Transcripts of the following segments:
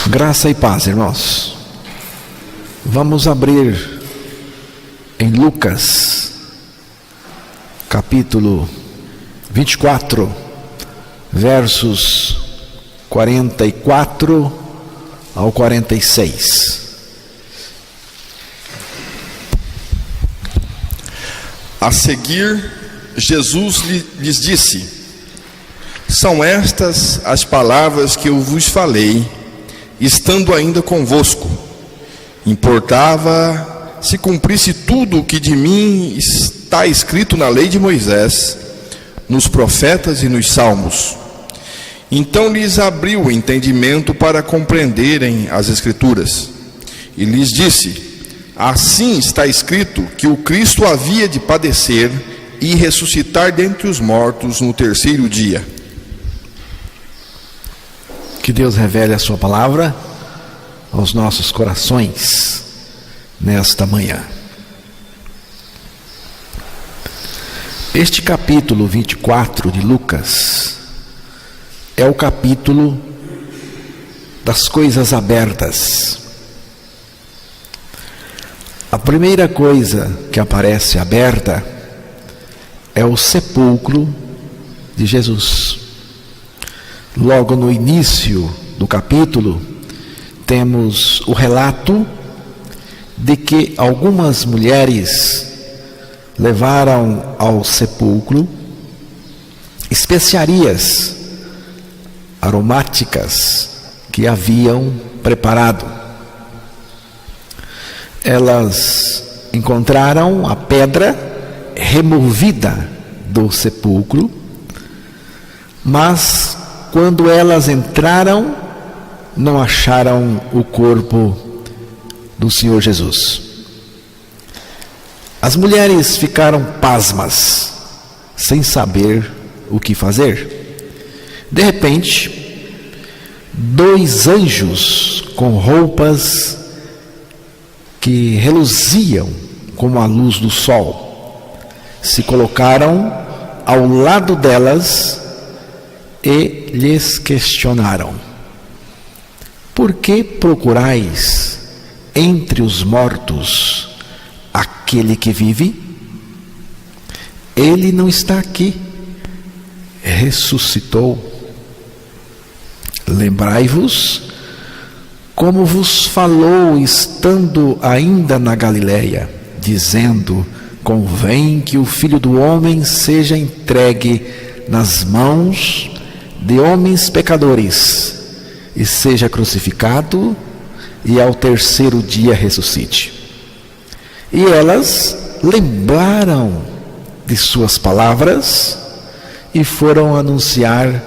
Graça e paz, irmãos. Vamos abrir em Lucas, capítulo 24, versos 44 ao 46. A seguir, Jesus lhes disse: são estas as palavras que eu vos falei, estando ainda convosco. Importava se cumprisse tudo o que de mim está escrito na lei de Moisés, nos profetas e nos salmos. Então lhes abriu o entendimento para compreenderem as Escrituras. E lhes disse: assim está escrito que o Cristo havia de padecer e ressuscitar dentre os mortos no terceiro dia. Que Deus revele a sua palavra aos nossos corações nesta manhã. Este capítulo 24 de Lucas é o capítulo das coisas abertas. A primeira coisa que aparece aberta é o sepulcro de Jesus. Logo no início do capítulo, temos o relato de que algumas mulheres levaram ao sepulcro especiarias aromáticas que haviam preparado. Elas encontraram a pedra removida do sepulcro, mas quando elas entraram, não acharam o corpo do Senhor Jesus. As mulheres ficaram pasmas, sem saber o que fazer. De repente, 2 anjos com roupas que reluziam como a luz do sol se colocaram ao lado delas e lhes questionaram: por que procurais entre os mortos aquele que vive? Ele não está aqui, ressuscitou. Lembrai-vos como vos falou estando ainda na Galileia, dizendo: convém que o Filho do Homem seja entregue nas mãos de homens pecadores e seja crucificado e ao terceiro dia ressuscite. E elas lembraram de suas palavras e foram anunciar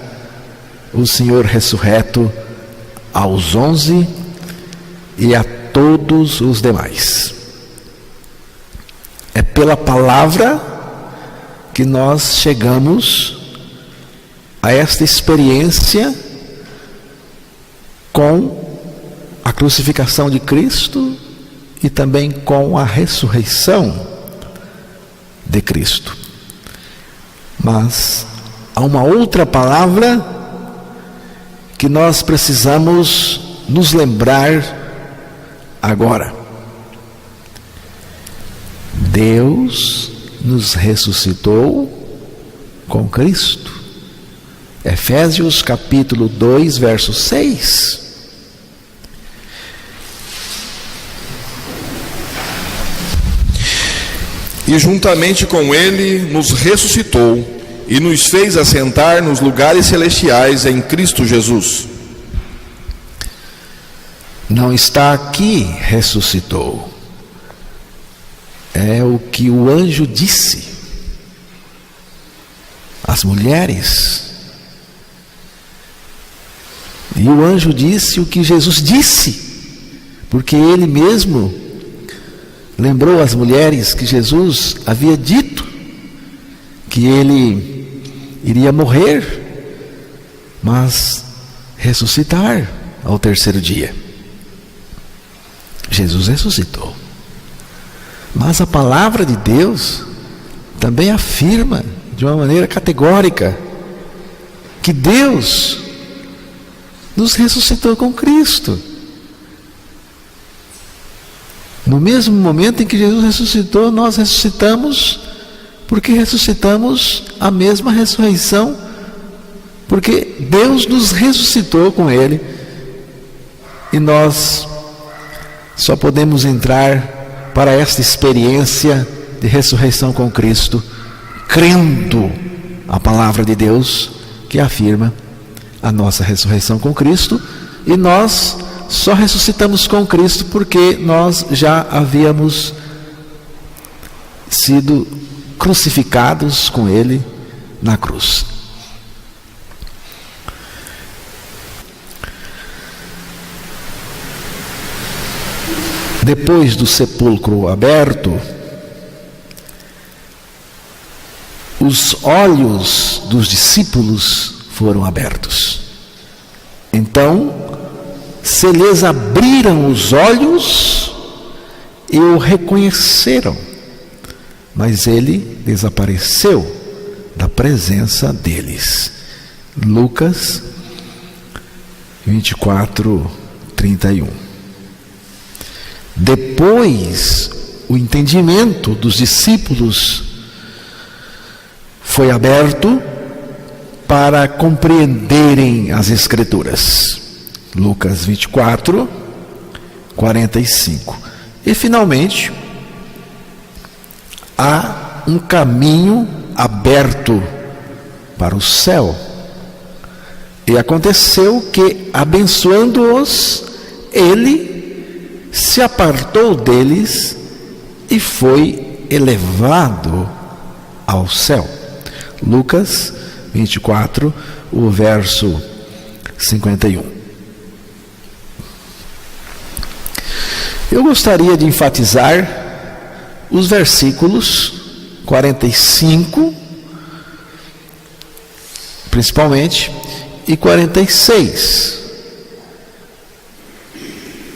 o Senhor ressurreto aos 11 e a todos os demais. É pela palavra que nós chegamos a esta experiência com a crucificação de Cristo e também com a ressurreição de Cristo. Mas há uma outra palavra que nós precisamos nos lembrar agora. Deus nos ressuscitou com Cristo. Efésios capítulo 2, verso 6. E juntamente com ele nos ressuscitou e nos fez assentar nos lugares celestiais em Cristo Jesus. Não está aqui, ressuscitou. É o que o anjo disse às mulheres. E o anjo disse o que Jesus disse, porque ele mesmo lembrou às mulheres que Jesus havia dito que ele iria morrer, mas ressuscitar ao terceiro dia. Jesus ressuscitou. Mas a palavra de Deus também afirma de uma maneira categórica que Deus nos ressuscitou com Cristo. No mesmo momento em que Jesus ressuscitou, nós ressuscitamos, porque ressuscitamos a mesma ressurreição, porque Deus nos ressuscitou com Ele, e nós só podemos entrar para esta experiência de ressurreição com Cristo, crendo a palavra de Deus, que afirma a nossa ressurreição com Cristo, e nós só ressuscitamos com Cristo porque nós já havíamos sido crucificados com Ele na cruz. Depois do sepulcro aberto, os olhos dos discípulos foram abertos. Então, se lhes abriram os olhos e o reconheceram, mas ele desapareceu da presença deles. Lucas 24:31. Depois, o entendimento dos discípulos foi aberto para compreenderem as Escrituras. Lucas 24:45. E finalmente, há um caminho aberto para o céu. E aconteceu que, abençoando-os, ele se apartou deles e foi elevado ao céu. Lucas 24, o verso 51. Eu gostaria de enfatizar os versículos 45, principalmente, e 46.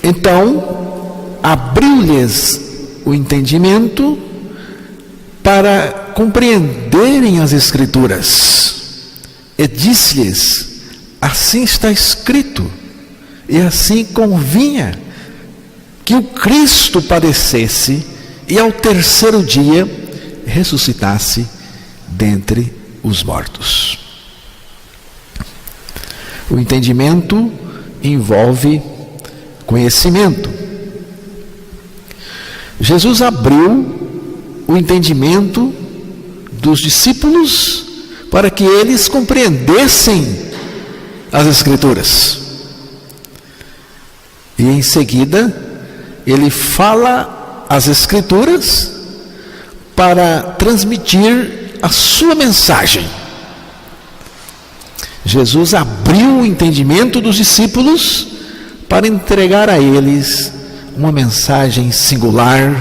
Então, abriu-lhes o entendimento para compreenderem as Escrituras, e disse-lhes: assim está escrito, e assim convinha que o Cristo padecesse e ao terceiro dia ressuscitasse dentre os mortos. O entendimento envolve conhecimento. Jesus abriu o entendimento dos discípulos para que eles compreendessem as Escrituras. E em seguida, ele fala as Escrituras para transmitir a sua mensagem. Jesus abriu o entendimento dos discípulos para entregar a eles uma mensagem singular,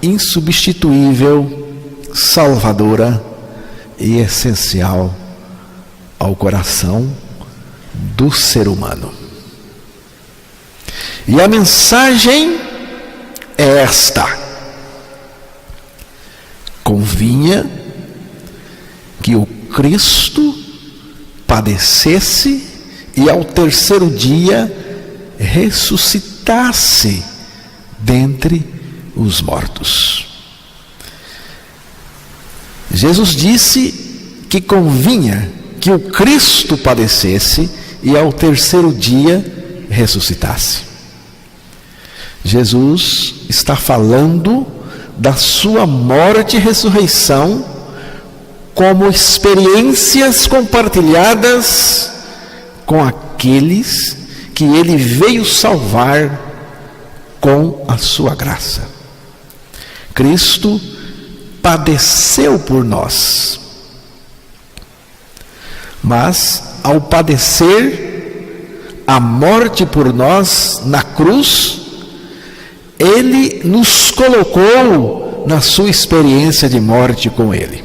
insubstituível, salvadora e essencial ao coração do ser humano. E a mensagem é esta: convinha que o Cristo padecesse e ao terceiro dia ressuscitasse dentre os mortos. Jesus disse que convinha que o Cristo padecesse e ao terceiro dia ressuscitasse. Jesus está falando da sua morte e ressurreição como experiências compartilhadas com aqueles que ele veio salvar com a sua graça. Cristo padeceu por nós, mas ao padecer a morte por nós na cruz, ele nos colocou na sua experiência de morte com ele.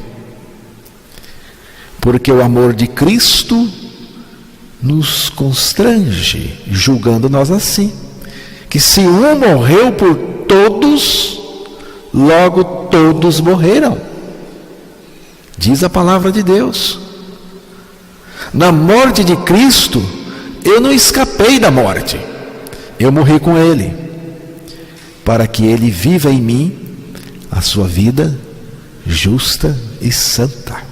Porque o amor de Cristo nos constrange, julgando nós assim, que se um morreu por todos, logo todos morreram. Diz a palavra de Deus. Na morte de Cristo, eu não escapei da morte, eu morri com Ele, para que ele viva em mim a sua vida justa e santa.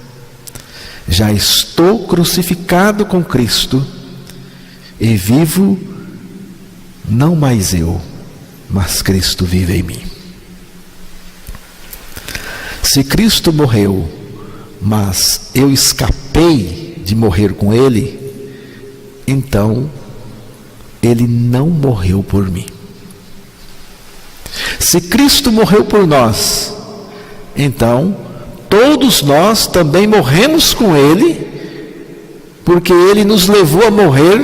Já estou crucificado com Cristo e vivo não mais eu, mas Cristo vive em mim. Se Cristo morreu, mas eu escapei de morrer com Ele, então Ele não morreu por mim. Se Cristo morreu por nós, então todos nós também morremos com Ele, porque Ele nos levou a morrer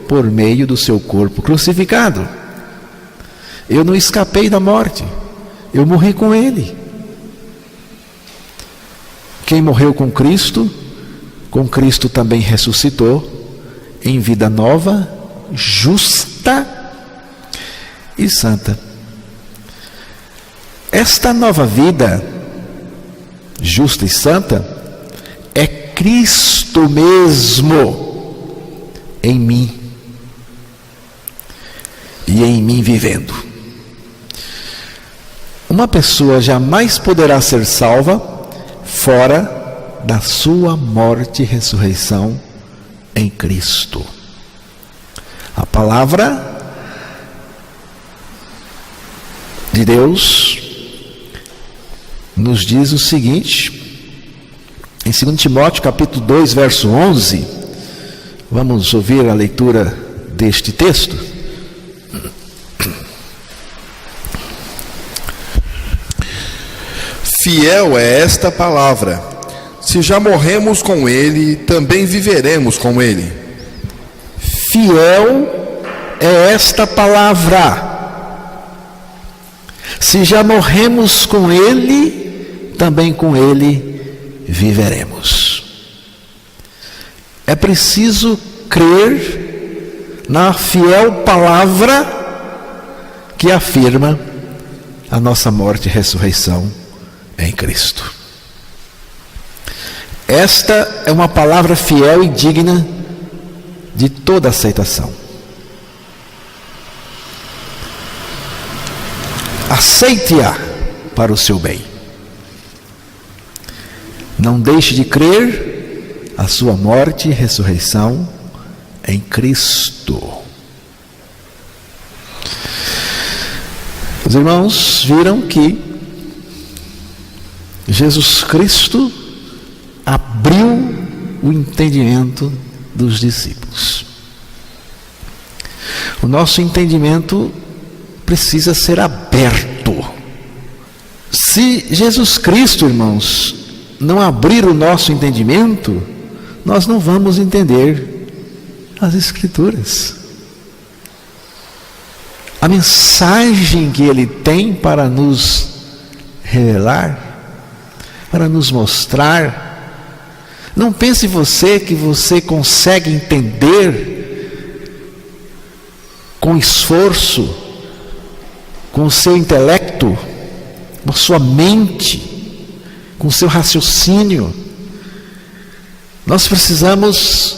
por meio do seu corpo crucificado. Eu não escapei da morte, eu morri com Ele. Quem morreu com Cristo também ressuscitou em vida nova, justa e santa. Esta nova vida, justa e santa, é Cristo mesmo em mim e em mim vivendo. Uma pessoa jamais poderá ser salva fora da sua morte e ressurreição em Cristo. A palavra de Deus nos diz o seguinte, em 2 Timóteo capítulo 2, verso 11, vamos ouvir a leitura deste texto. Fiel é esta palavra: se já morremos com Ele, também viveremos com Ele. Fiel é esta palavra: se já morremos com Ele, também com Ele viveremos. É preciso crer na fiel palavra que afirma a nossa morte e ressurreição em Cristo. Esta é uma palavra fiel e digna de toda aceitação. Aceite-a para o seu bem. Não deixe de crer a sua morte e ressurreição em Cristo. Os irmãos viram que Jesus Cristo abriu o entendimento dos discípulos. O nosso entendimento precisa ser aberto. Se Jesus Cristo, irmãos, não abrir o nosso entendimento, nós não vamos entender as Escrituras. A mensagem que Ele tem para nos revelar, para nos mostrar. Não pense você que você consegue entender com esforço, com o seu intelecto, com a sua mente, com o seu raciocínio. Nós precisamos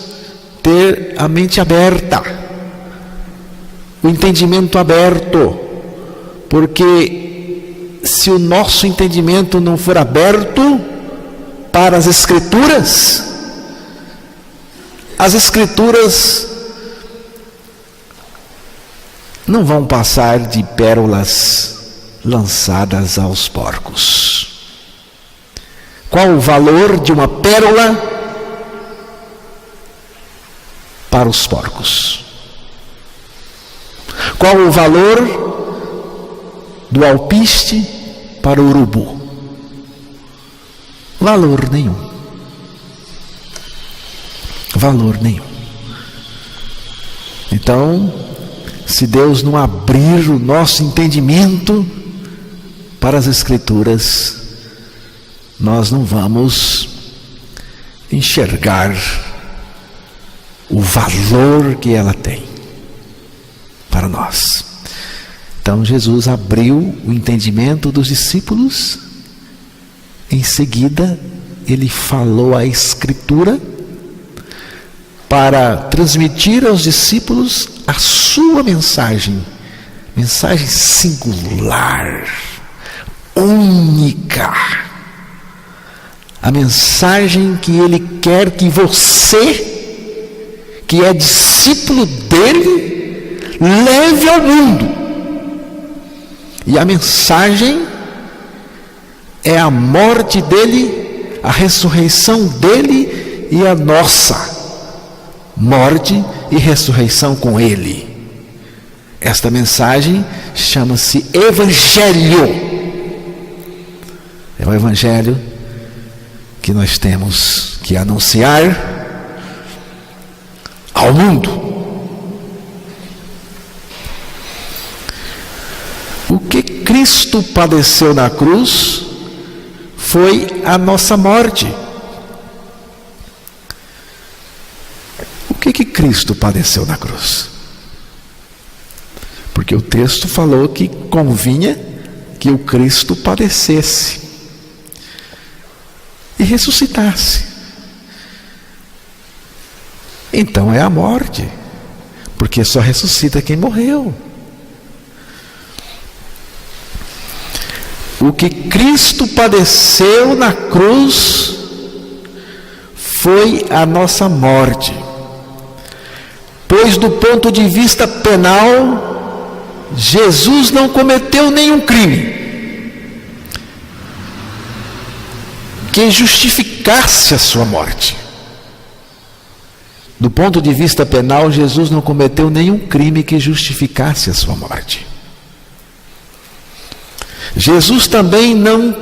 ter a mente aberta, o entendimento aberto, porque se o nosso entendimento não for aberto para as Escrituras não vão passar de pérolas lançadas aos porcos. Qual o valor de uma pérola para os porcos? Qual o valor do alpiste para o urubu? Valor nenhum. Valor nenhum. Então, se Deus não abrir o nosso entendimento para as Escrituras, nós não vamos enxergar o valor que ela tem para nós. Então Jesus abriu o entendimento dos discípulos, em seguida Ele falou a Escritura para transmitir aos discípulos a sua mensagem, Mensagem singular, única. A mensagem que Ele quer que você, que é discípulo dele, leve ao mundo. E a mensagem é a morte dele, a ressurreição dele e a nossa morte e ressurreição com ele. Esta mensagem chama-se Evangelho. É o Evangelho que nós temos que anunciar ao mundo. O que Cristo padeceu na cruz foi a nossa morte. O que Cristo padeceu na cruz? Porque o texto falou que convinha que o Cristo padecesse e ressuscitasse. Então é a morte, porque só ressuscita quem morreu. O que Cristo padeceu na cruz foi a nossa morte. Pois do ponto de vista penal, Jesus não cometeu nenhum crime que justificasse a sua morte. Do ponto de vista penal, Jesus não cometeu nenhum crime que justificasse a sua morte. Jesus também não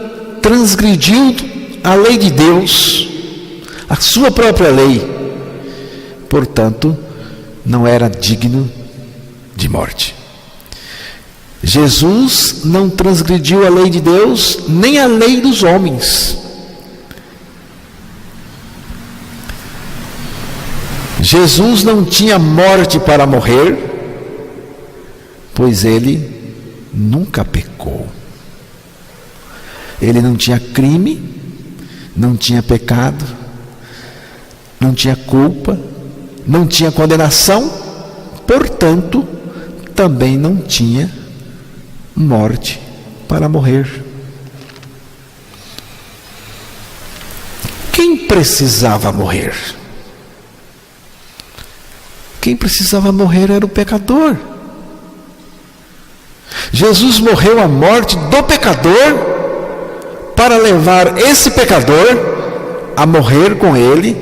transgrediu a lei de Deus, a sua própria lei. Portanto, não era digno de morte. Jesus não transgrediu a lei de Deus, nem a lei dos homens. Jesus não tinha morte para morrer, pois ele nunca pecou. Ele não tinha crime, não tinha pecado, não tinha culpa, não tinha condenação, portanto, também não tinha morte para morrer. Quem precisava morrer? Quem precisava morrer era o pecador. Jesus morreu a morte do pecador para levar esse pecador a morrer com ele.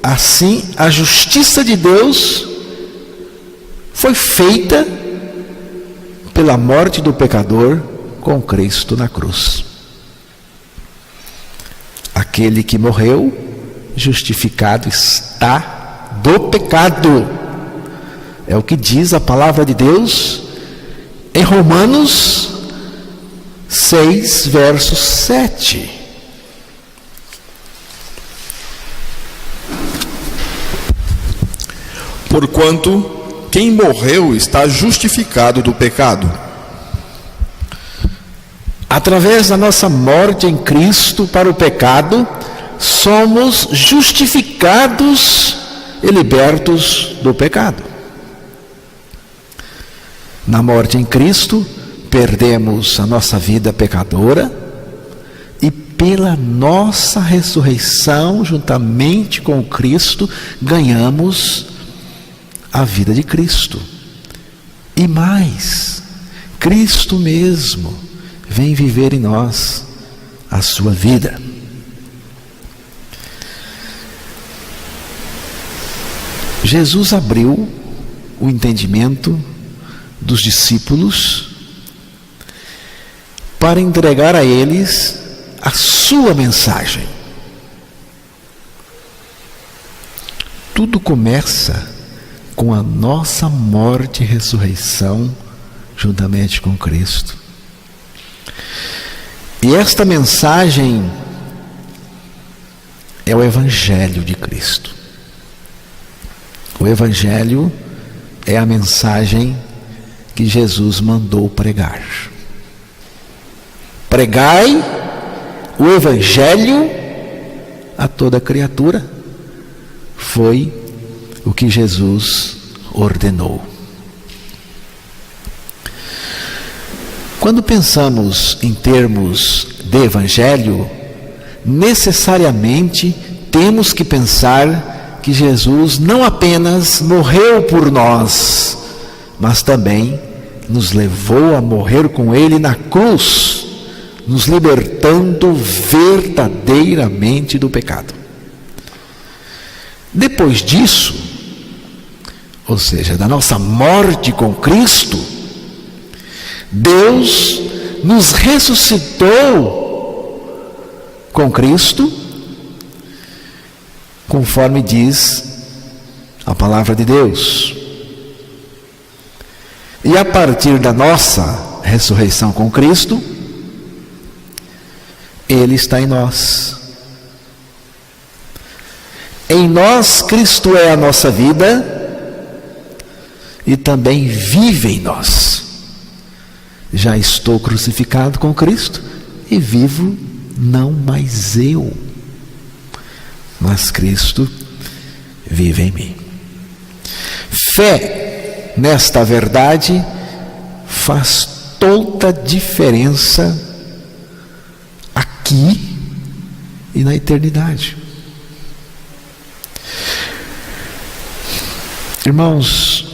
Assim, a justiça de Deus foi feita pela morte do pecador com Cristo na cruz. Aquele que morreu, justificado está do pecado. É o que diz a palavra de Deus em Romanos 6, verso 7. Porquanto quem morreu está justificado do pecado. Através da nossa morte em Cristo para o pecado, somos justificados e libertos do pecado. Na morte em Cristo, perdemos a nossa vida pecadora e pela nossa ressurreição, juntamente com Cristo, ganhamos a vida de Cristo. E mais, Cristo mesmo vem viver em nós a sua vida. Jesus abriu o entendimento dos discípulos para entregar a eles a sua mensagem. Tudo começa com a nossa morte e ressurreição juntamente com Cristo. E esta mensagem é o Evangelho de Cristo. O Evangelho é a mensagem que Jesus mandou pregar. Pregai o Evangelho a toda criatura. Foi o que Jesus ordenou. Quando pensamos em termos de evangelho, necessariamente temos que pensar que Jesus não apenas morreu por nós, mas também nos levou a morrer com Ele na cruz, nos libertando verdadeiramente do pecado. Depois disso, ou seja, da nossa morte com Cristo, Deus nos ressuscitou com Cristo, conforme diz a palavra de Deus. E a partir da nossa ressurreição com Cristo, Ele está em nós. Em nós, Cristo é a nossa vida e também vive em nós. Já estou crucificado com Cristo e vivo não mais eu, mas Cristo vive em mim. Fé nesta verdade faz toda a diferença aqui e na eternidade. Irmãos,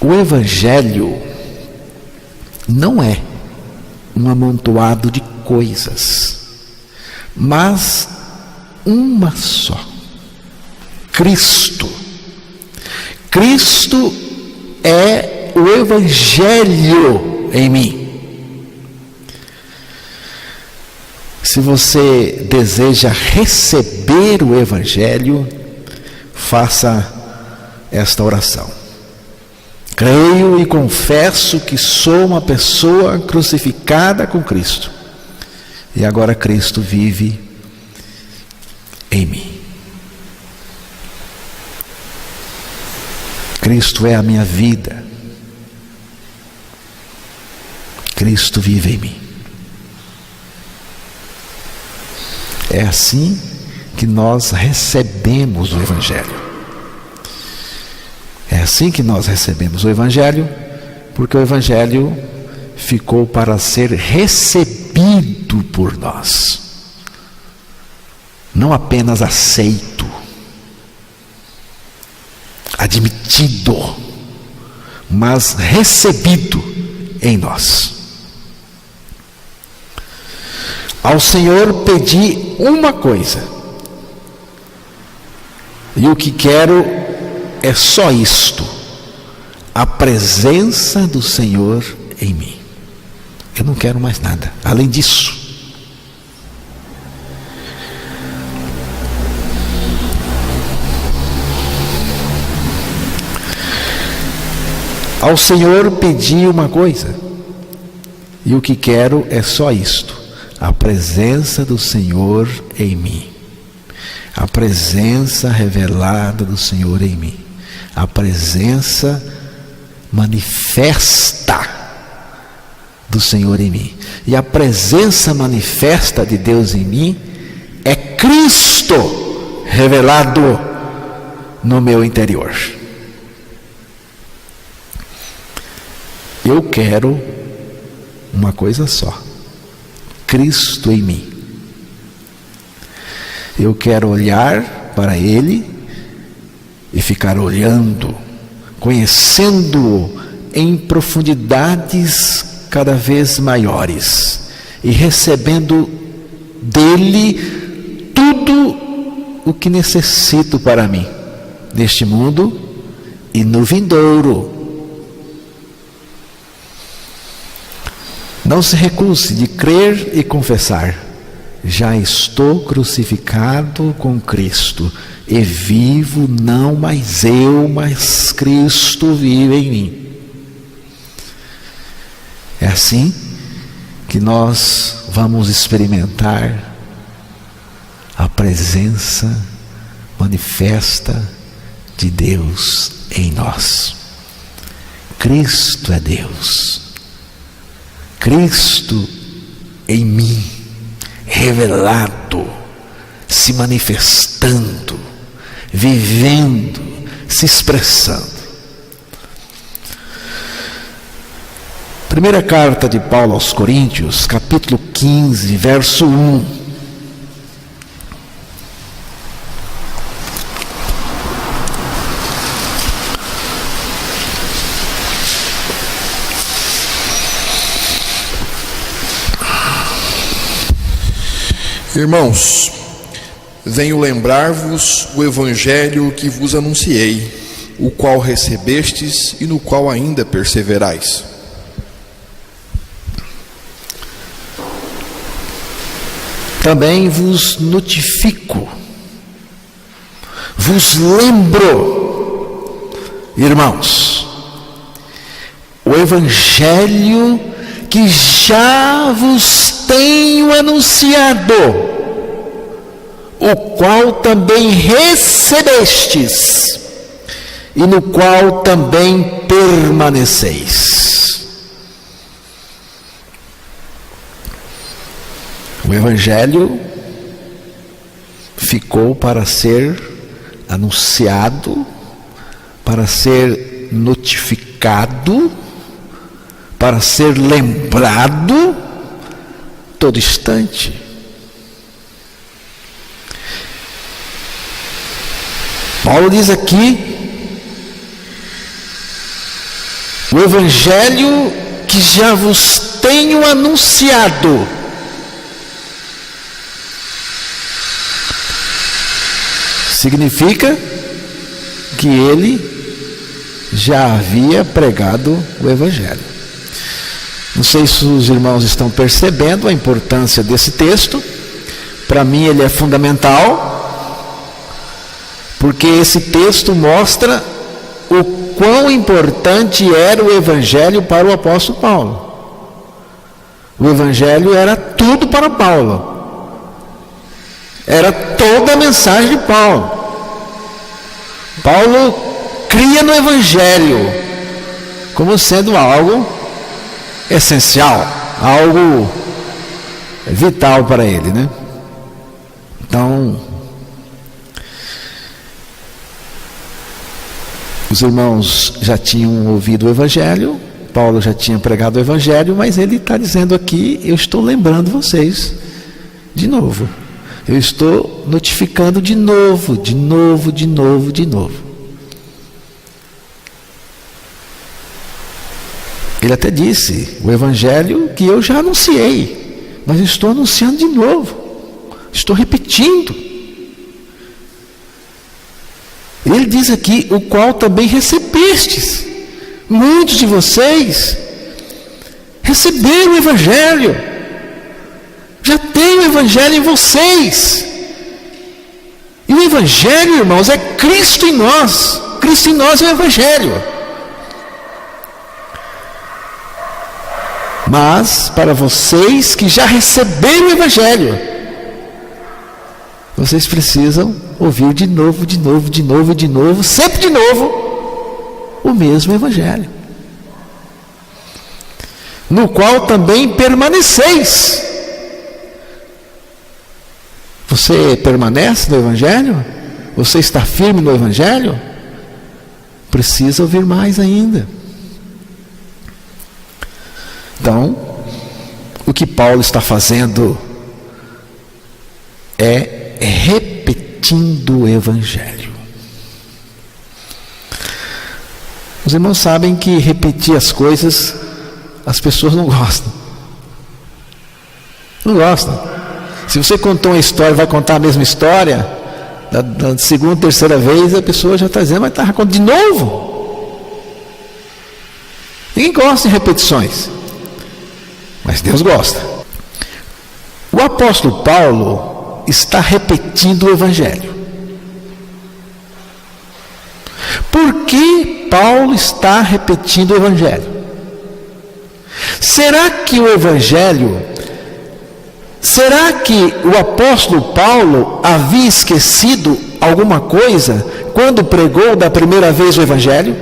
o Evangelho não é um amontoado de coisas, mas uma só: Cristo. Cristo é o Evangelho em mim. Se você deseja receber o Evangelho, faça esta oração: creio e confesso que sou uma pessoa crucificada com Cristo, e agora Cristo vive em mim. Cristo é a minha vida. Cristo vive em mim. É assim que nós recebemos o Evangelho. É assim que nós recebemos o Evangelho, porque o Evangelho ficou para ser recebido por nós, não apenas aceito, admitido, mas recebido em nós. Ao Senhor pedi uma coisa, e o que quero é só isto: a presença do Senhor em mim. Eu não quero mais nada além disso. Ao Senhor pedi uma coisa, e o que quero é só isto: a presença do Senhor em mim. A presença revelada do Senhor em mim. A presença manifesta do Senhor em mim. E a presença manifesta de Deus em mim é Cristo revelado no meu interior. Eu quero uma coisa só: Cristo em mim. Eu quero olhar para Ele e ficar olhando, conhecendo-o em profundidades cada vez maiores e recebendo dele tudo o que necessito para mim, neste mundo e no vindouro. Não se recuse de crer e confessar: já estou crucificado com Cristo e vivo não mais eu, mas Cristo vive em mim. É assim que nós vamos experimentar a presença manifesta de Deus em nós. Cristo é Deus. Cristo em mim, revelado, se manifestando, vivendo, se expressando. Primeira carta de Paulo aos Coríntios, capítulo 15, verso 1. Irmãos, venho lembrar-vos o evangelho que vos anunciei, o qual recebestes e no qual ainda perseverais. Também vos notifico, vos lembro, irmãos, o evangelho que já vos tenho anunciado, o qual também recebestes e no qual também permaneceis. O evangelho ficou para ser anunciado, para ser notificado, para ser lembrado todo instante. Paulo diz aqui: o evangelho que já vos tenho anunciado. Significa que ele já havia pregado o evangelho. Não sei se os irmãos estão percebendo a importância desse texto. Para mim ele é fundamental, porque esse texto mostra o quão importante era o evangelho para o apóstolo Paulo. O evangelho era tudo para Paulo. Era toda a mensagem de Paulo. Paulo cria no evangelho como sendo algo essencial, algo vital para ele, né? Então, os irmãos já tinham ouvido o evangelho, Paulo já tinha pregado o evangelho, mas ele está dizendo aqui: eu estou lembrando vocês de novo. Eu estou notificando de novo. Ele até disse: o evangelho que eu já anunciei, mas eu estou anunciando de novo. Estou repetindo. Ele diz aqui: o qual também recebestes. Muitos de vocês receberam o evangelho. Já tem o evangelho em vocês. E o evangelho, irmãos, é Cristo em nós. Cristo em nós é o evangelho. Mas para vocês que já receberam o evangelho, vocês precisam ouvir de novo, sempre de novo, o mesmo evangelho, no qual também permaneceis. Você permanece no evangelho? Você está firme no evangelho? Precisa ouvir mais ainda. Então, o que Paulo está fazendo é repetindo o evangelho. Os irmãos sabem que repetir as coisas, as pessoas não gostam. Não gostam. Se você contou uma história, vai contar a mesma história, da segunda, terceira vez, a pessoa já está dizendo: mas está contando de novo. Ninguém gosta de repetições, mas Deus gosta. O apóstolo Paulo está repetindo o evangelho. Por que Paulo está repetindo o evangelho? Será que o apóstolo Paulo havia esquecido alguma coisa quando pregou da primeira vez o evangelho?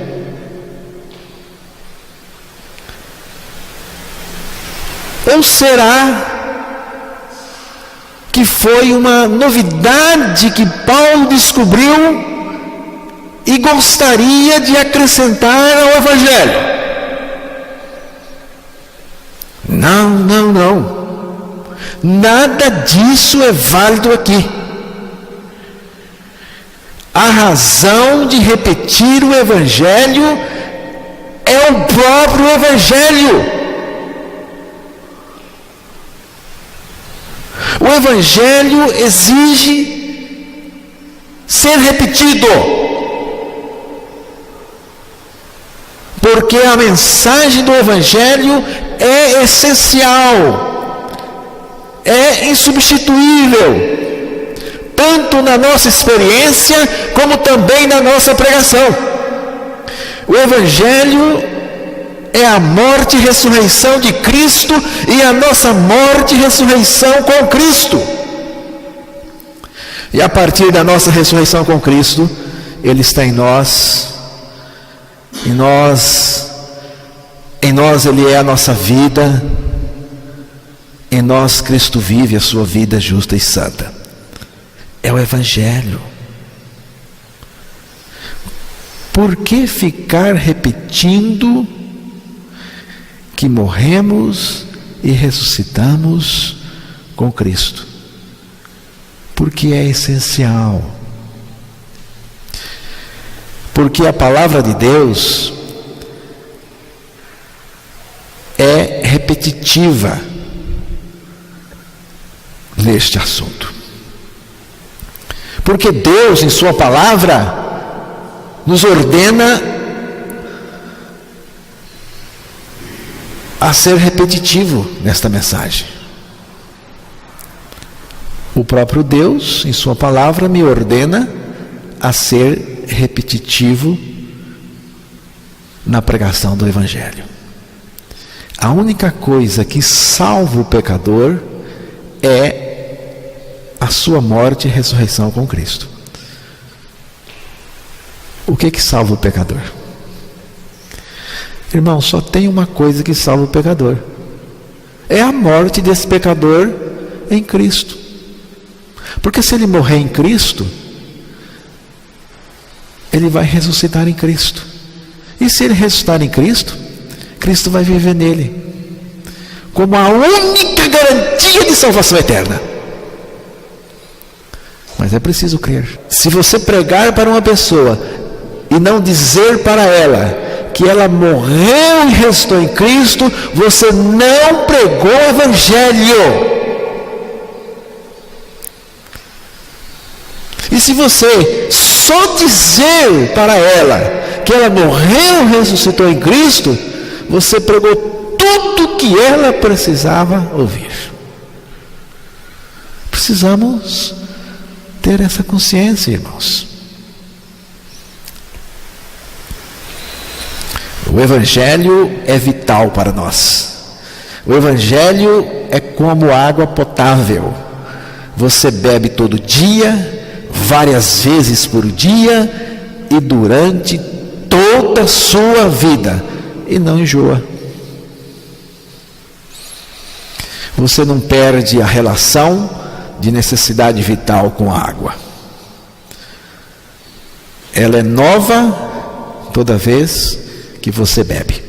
Ou será que foi uma novidade que Paulo descobriu e gostaria de acrescentar ao evangelho? Não. Nada disso é válido aqui. A razão de repetir o Evangelho é o próprio Evangelho. O Evangelho exige ser repetido, porque a mensagem do Evangelho é essencial, é insubstituível, tanto na nossa experiência como também na nossa pregação. O Evangelho é a morte e ressurreição de Cristo e a nossa morte e ressurreição com Cristo. E a partir da nossa ressurreição com Cristo, Ele está em nós, em nós Ele é a nossa vida, em nós Cristo vive a sua vida justa e santa. É o Evangelho. Por que ficar repetindo que morremos e ressuscitamos com Cristo? Porque é essencial. Porque a palavra de Deus é repetitiva neste assunto. Porque Deus, em sua palavra, nos ordena a ser repetitivo nesta mensagem. O próprio Deus, em sua palavra, me ordena a ser repetitivo na pregação do Evangelho. A única coisa que salva o pecador é a sua morte e ressurreição com Cristo. O que salva o pecador? Irmão, só tem uma coisa que salva o pecador. É a morte desse pecador em Cristo. Porque se ele morrer em Cristo, ele vai ressuscitar em Cristo. E se ele ressuscitar em Cristo, Cristo vai viver nele, como a única garantia de salvação eterna. Mas é preciso crer. Se você pregar para uma pessoa e não dizer para ela que ela morreu e ressuscitou em Cristo, você não pregou o Evangelho. E se você só dizer para ela que ela morreu e ressuscitou em Cristo, você pregou tudo que ela precisava ouvir. Precisamos ter essa consciência, irmãos. O Evangelho é vital para nós. O Evangelho é como água potável. Você bebe todo dia, várias vezes por dia e durante toda a sua vida, e não enjoa. Você não perde a relação de necessidade vital com a água. Ela é nova toda vez que você bebe.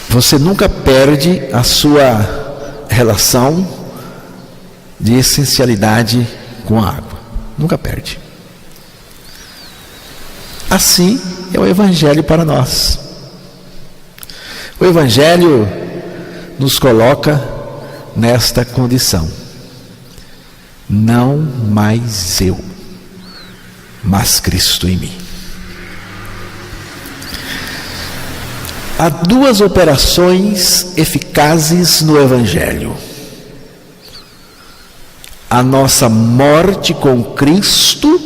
Você nunca perde a sua relação de essencialidade com a água. Nunca perde. Assim é o Evangelho para nós. O Evangelho nos coloca nesta condição: não mais eu, mas Cristo em mim. Há duas operações eficazes no Evangelho: a nossa morte com Cristo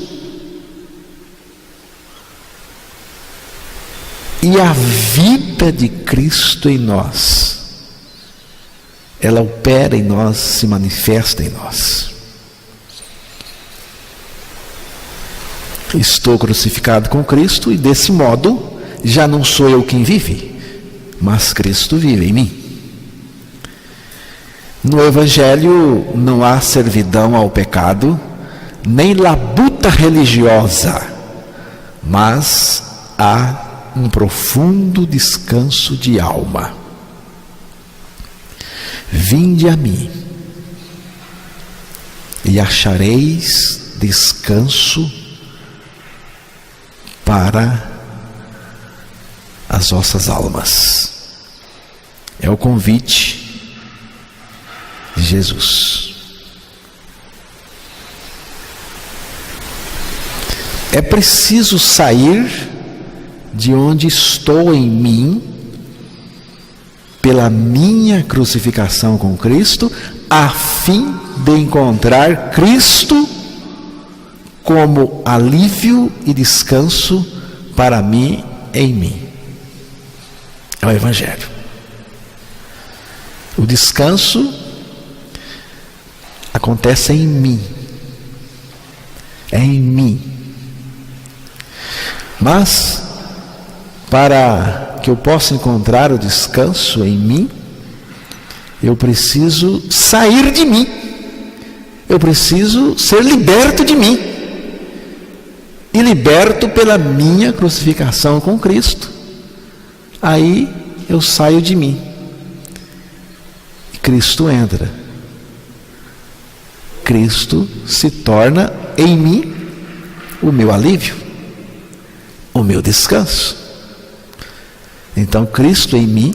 e a vida de Cristo em nós. Ela opera em nós, se manifesta em nós. Estou crucificado com Cristo e desse modo já não sou eu quem vive, mas Cristo vive em mim. No Evangelho não há servidão ao pecado, nem labuta religiosa, mas há um profundo descanso de alma. Vinde a mim, e achareis descanso para as vossas almas. É o convite de Jesus. É preciso sair de onde estou em mim, pela minha crucificação com Cristo, a fim de encontrar Cristo como alívio e descanso para mim, em mim. É o Evangelho. O descanso acontece em mim. É em mim. Mas, para que eu possa encontrar o descanso em mim, eu preciso sair de mim. Eu preciso ser liberto de mim. E liberto pela minha crucificação com Cristo. Aí eu saio de mim. E Cristo entra. Cristo se torna em mim o meu alívio, o meu descanso. Então Cristo em mim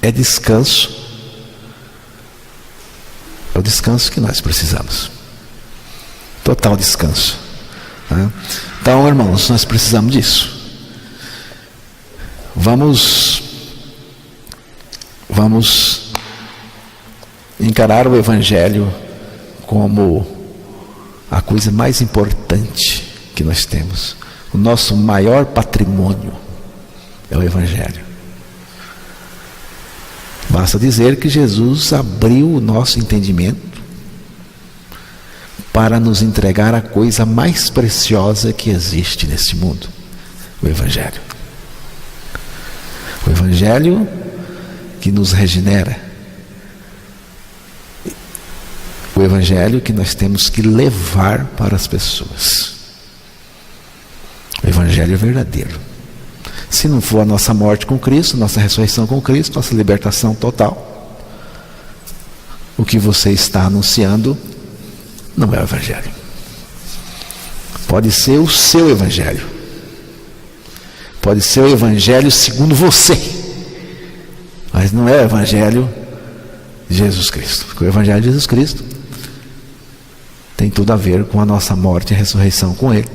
é descanso. É o descanso que nós precisamos. Total descanso. Então, irmãos, nós precisamos disso. Vamos encarar o Evangelho como a coisa mais importante que nós temos. O nosso maior patrimônio é o Evangelho. Basta dizer que Jesus abriu o nosso entendimento para nos entregar a coisa mais preciosa que existe neste mundo, o Evangelho. O Evangelho que nos regenera. O Evangelho que nós temos que levar para as pessoas. O Evangelho verdadeiro. Se não for a nossa morte com Cristo, nossa ressurreição com Cristo, nossa libertação total, o que você está anunciando não é o Evangelho. Pode ser o seu Evangelho. Pode ser o Evangelho segundo você. Mas não é o Evangelho de Jesus Cristo. Porque o Evangelho de Jesus Cristo tem tudo a ver com a nossa morte e ressurreição com Ele.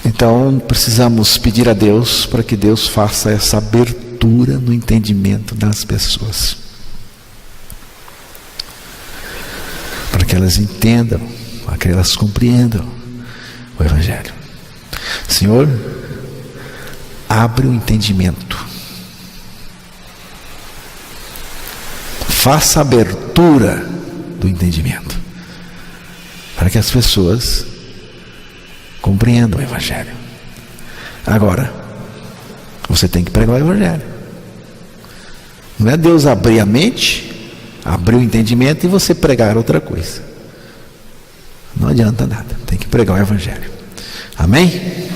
Então precisamos pedir a Deus para que Deus faça essa abertura no entendimento das pessoas. Para que elas entendam, para que elas compreendam o Evangelho. Senhor, abre o entendimento. Faça a abertura do entendimento. Para que as pessoas compreendam o Evangelho. Agora, você tem que pregar o Evangelho. Não é Deus abrir a mente, abrir o entendimento e você pregar outra coisa. Não adianta nada. Tem que pregar o Evangelho. Amém?